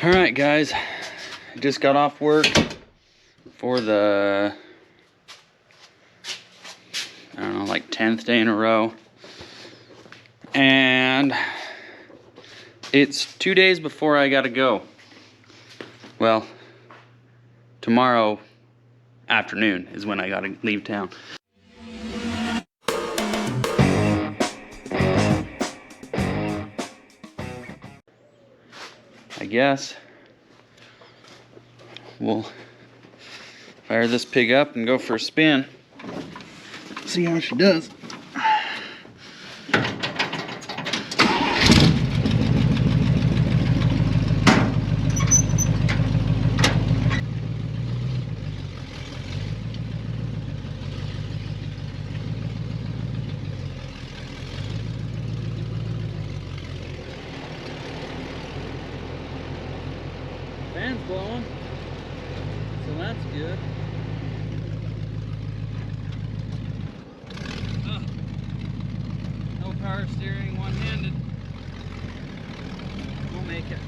All right, guys, I just got off work for the, I don't know, like 10th day in a row. And it's 2 days before I gotta go. Well, tomorrow afternoon is when I gotta leave town. I guess we'll fire this pig up and go for a spin. See how she does. Fan's blowing, so that's good. No power steering, one-handed. We'll make it.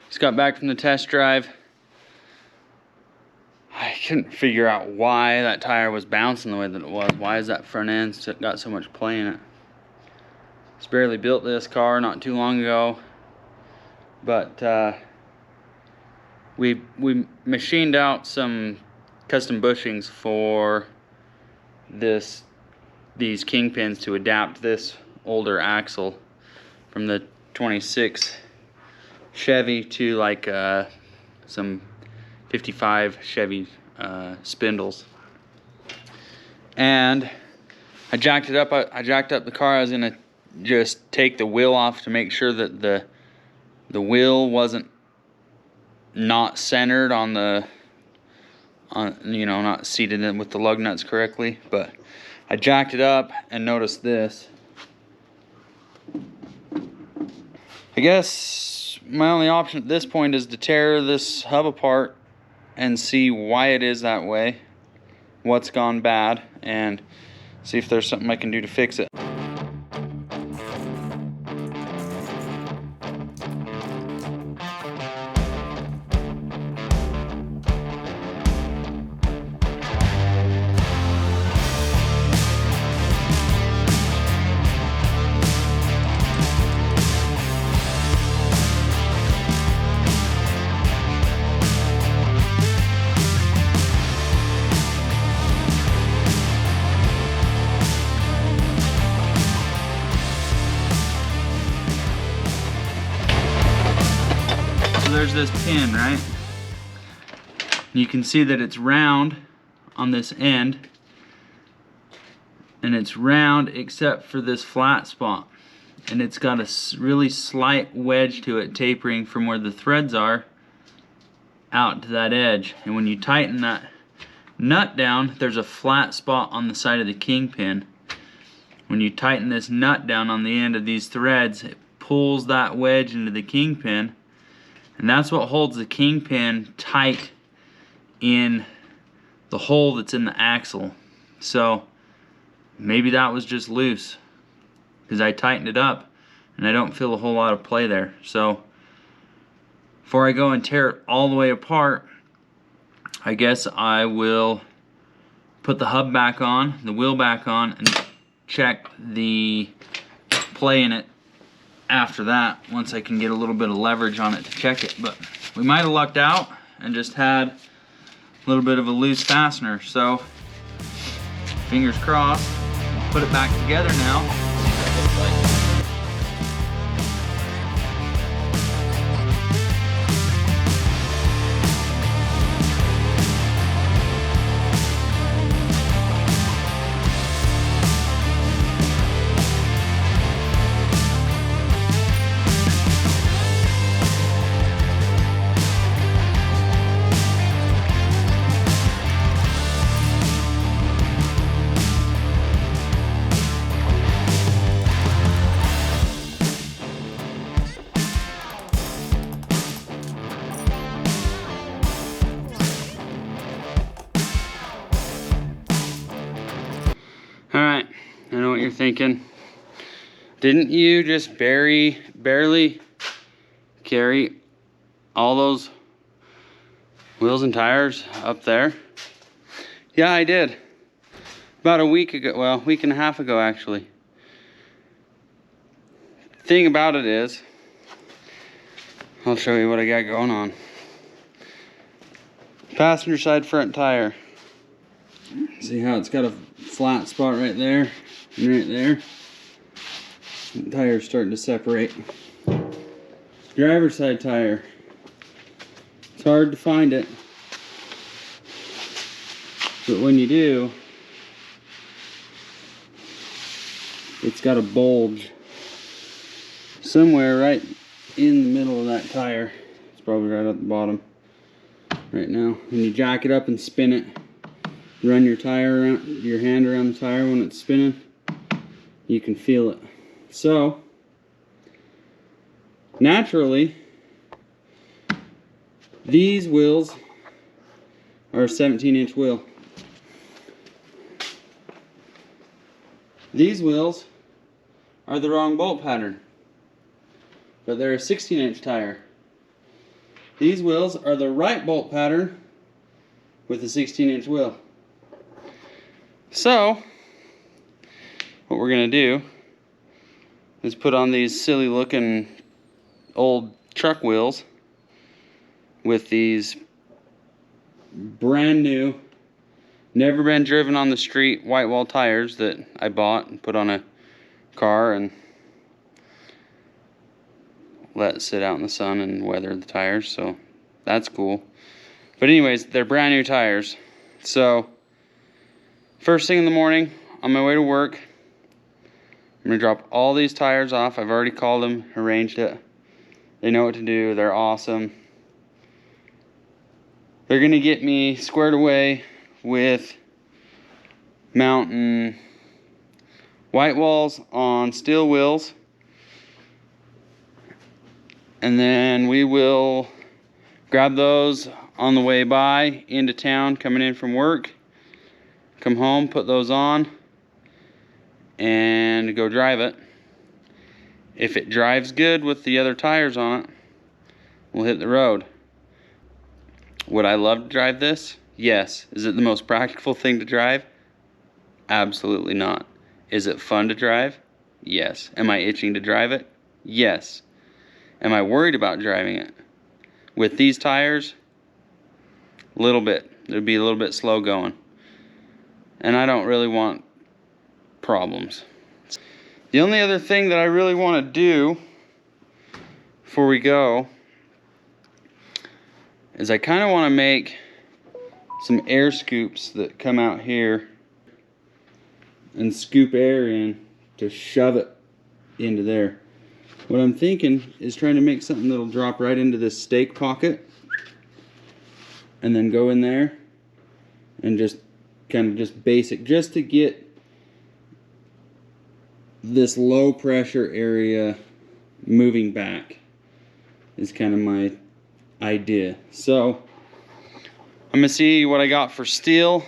Just got back from the test drive. I couldn't figure out why that tire was bouncing the way that it was. Why is that front end got so much play in it? Just barely built this car not too long ago, but we machined out some custom bushings for these kingpins to adapt this older axle from the 26 Chevy to like some 55 Chevy spindles. And I jacked it up. I jacked up the car. I was gonna just take the wheel off to make sure that the wheel wasn't not centered on you know, not seated in with the lug nuts correctly. But I jacked it up and noticed this. I guess my only option at this point is to tear this hub apart and see why it is that way, what's gone bad, and see if there's something I can do to fix it. There's this pin, right? You can see that it's round on this end, and it's round except for this flat spot, and it's got a really slight wedge to it, tapering from where the threads are out to that edge. And when you tighten that nut down, there's a flat spot on the side of the kingpin. When you tighten this nut down on the end of these threads, it pulls that wedge into the kingpin, and that's what holds the kingpin tight in the hole that's in the axle. So maybe that was just loose because I tightened it up and I don't feel a whole lot of play there. So before I go and tear it all the way apart, I guess I will put the hub back on, the wheel back on, and check the play in it after that, once I can get a little bit of leverage on it to check it. But we might have lucked out and just had a little bit of a loose fastener. So fingers crossed. We'll put it back together now. See what that looks like. Alright, I know what you're thinking. Didn't you just barely carry all those wheels and tires up there? Yeah, I did. About a week ago, well, a week and a half ago actually. Thing about it is, I'll show you what I got going on. Passenger side front tire. See how it's got a flat spot right there and right there? The tire's starting to separate. Driver's side tire. It's hard to find it, but when you do, it's got a bulge somewhere right in the middle of that tire. It's probably right at the bottom right now. When you jack it up and spin it, run your tire around, your hand around the tire when it's spinning, you can feel it. So naturally, these wheels are a 17-inch wheel. These wheels are the wrong bolt pattern, but they're a 16-inch tire. These wheels are the right bolt pattern with a 16-inch wheel. So what we're gonna do is put on these silly looking old truck wheels with these brand new, never been driven on the street white wall tires that I bought and put on a car and let it sit out in the sun and weather the tires, so that's cool. But anyways, they're brand new tires. So first thing in the morning, on my way to work, I'm gonna drop all these tires off. I've already called them, arranged it. They know what to do, they're awesome. They're gonna get me squared away with mounting white walls on steel wheels. And then we will grab those on the way by into town, coming in from work. Come home, put those on, and go drive it. If it drives good with the other tires on it, we'll hit the road. Would I love to drive this? Yes. Is it the most practical thing to drive? Absolutely not. Is it fun to drive? Yes. Am I itching to drive it? Yes. Am I worried about driving it? With these tires, a little bit. It'll be a little bit slow going. And I don't really want problems. The only other thing that I really want to do before we go is I kind of want to make some air scoops that come out here and scoop air in to shove it into there. What I'm thinking is trying to make something that'll drop right into this stake pocket and then go in there and just kind of just basic, just to get this low pressure area moving back is kind of my idea. So I'm gonna see what I got for steel,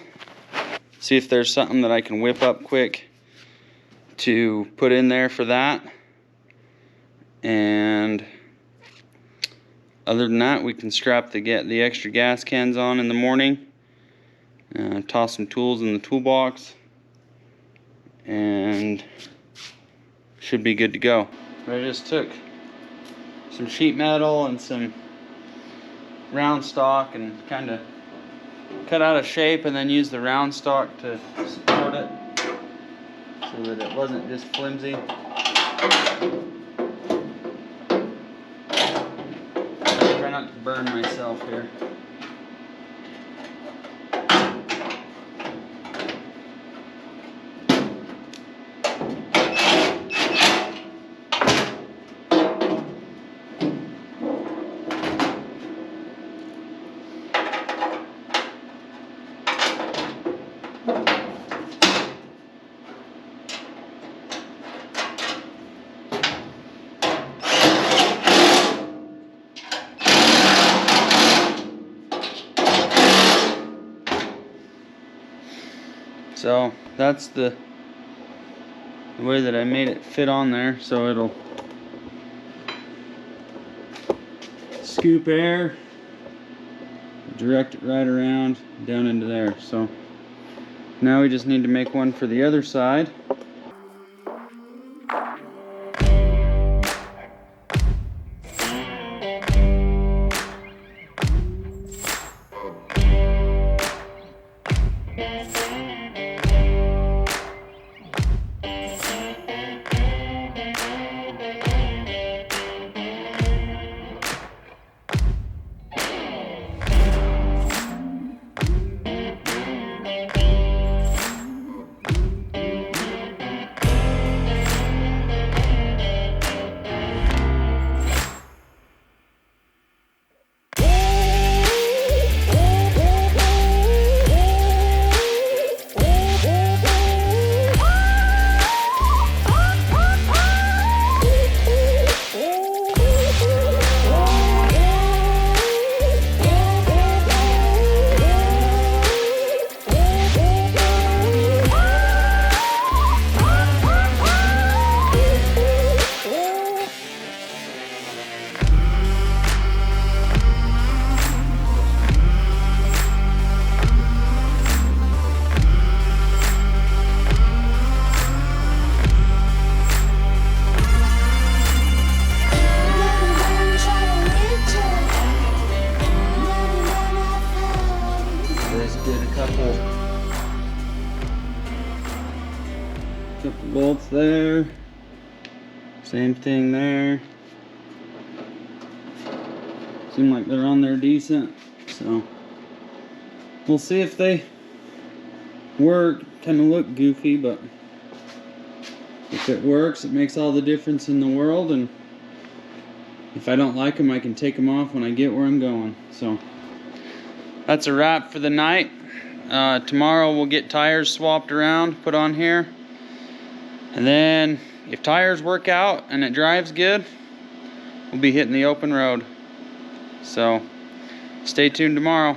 see if there's something that I can whip up quick to put in there for that. And other than that, we can strap the extra gas cans on in the morning, toss some tools in the toolbox, and should be good to go. I just took some sheet metal and some round stock and kind of cut out a shape and then used the round stock to support it so that it wasn't just flimsy. Try not to burn myself here. So that's the way that I made it fit on there, so it'll scoop air, direct it right around down into there. So now we just need to make one for the other side. Couple bolts there, same thing there. Seem like they're on there decent, so we'll see if they work. Kind of look goofy, but if it works, it makes all the difference in the world. And if I don't like them, I can take them off when I get where I'm going. So that's a wrap for the night. Tomorrow we'll get tires swapped around, put on here. And then if tires work out and it drives good, we'll be hitting the open road. So stay tuned tomorrow.